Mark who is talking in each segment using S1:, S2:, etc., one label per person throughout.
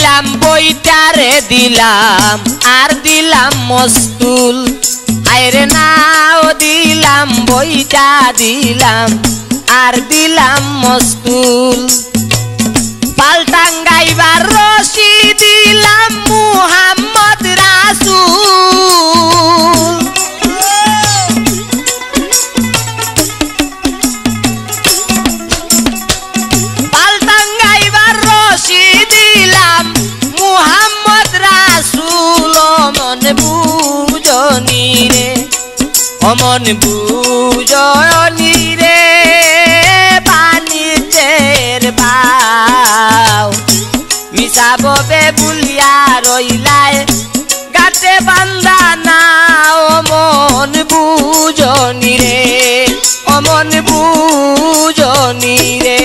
S1: দিলাম বইটারে দিলাম আর দিলাম মস্তুল আইরে নাও দিলাম বইটা দিলাম আর দিলাম মস্তুল পাল্টাঙ্গাইবার রশি দিলাম মুহাম্মদ রাসূল পাল্টাঙ্গাইবার রশি দিলাম মুহাম্মদ রাসূল মন বুঝনি রে অমন বুঝনি রে বাণিজ্যের ভাও মিশাববে বুলিয়া রইলায় গাতে বান্দা না অমন বুঝনি রে অমন বুঝনি রে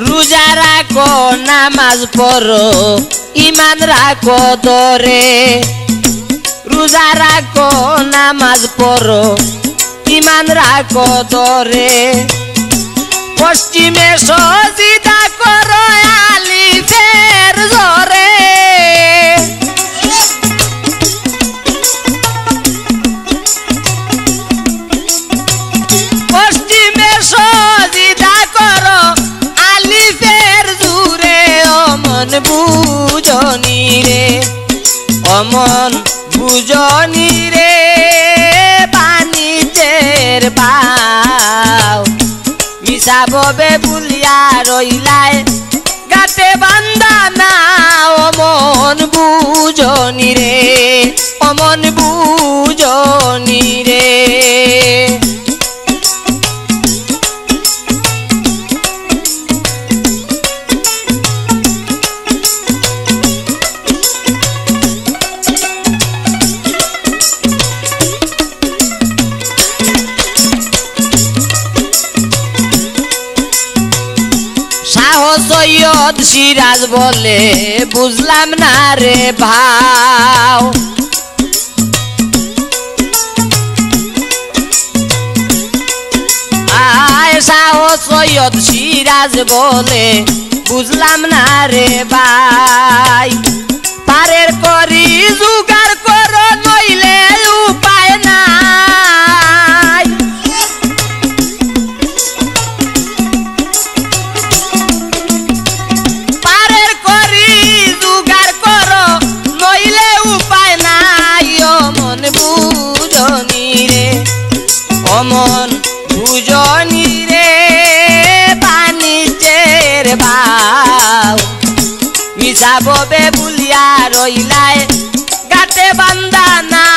S1: রোজা রাখো নামাজ পড়ো ঈমান রাখো ধরে রোজা রাখো নামাজ পড়ো ঈমান রাখো ধরে পশ্চিমে সজিদা করো আলিফের জোরে পশ্চিমে সজিদা করো আলিফের জুরে অমন বুঝনি রে অমন বুঝনি রে বাণিজ্যের ভাও মিশাববে বুলিয়া রইলায় গাতে বান্দা না অমন বুঝনি রে অমন বুঝনি রে সৈয়দ সিরাজ বলে বুঝলাম না রে ভাও আয়েশা ও সৈয়দ সিরাজ বলে বুঝলাম না রে ভাই পারের করি জুগার করো নইলে উপায় নাই পারের করি জুগার করো নইলে উপায় নাই অমন বুঝনি রে অমন বুঝনি রে বাণিজ্যের ভাও মিশাববে বুলিয়া রইলায় গাতে বান্দা না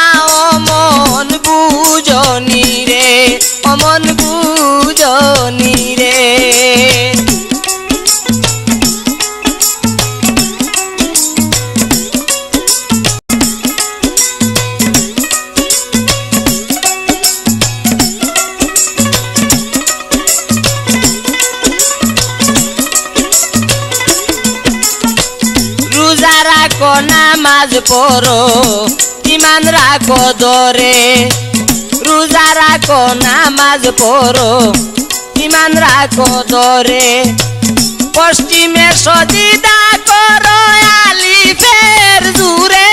S1: অমন বুঝনি রে অমন বুঝনি রে রোজা রাখো নামাজ পড়ো ঈমান রাখো ধরে রোজা রাখো নামাজ পড়ো ঈমান রাখো ধরে পশ্চিমে সজিদা করো আলিফের জুরে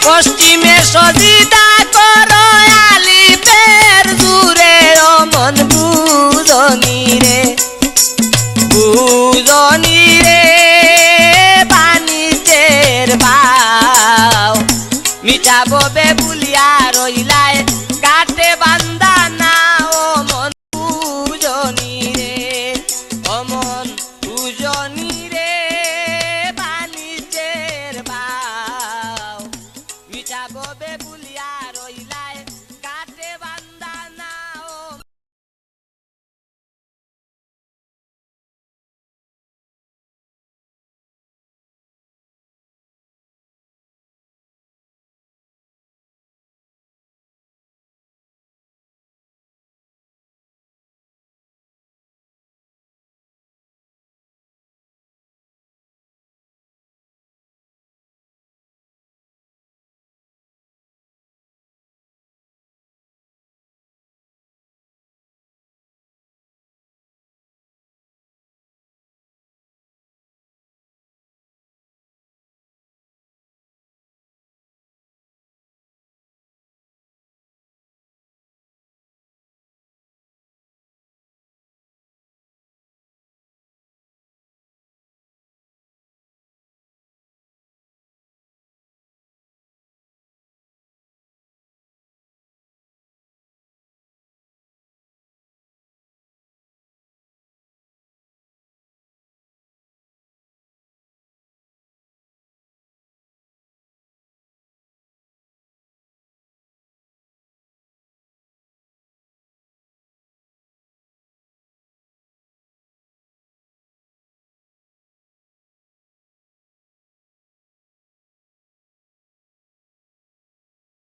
S1: পশ্চিমে সজিদা করো আলিফের জুরে অমন বুঝনি রে বুঝনি রে বাণিজ্যের ভাও মিটাববে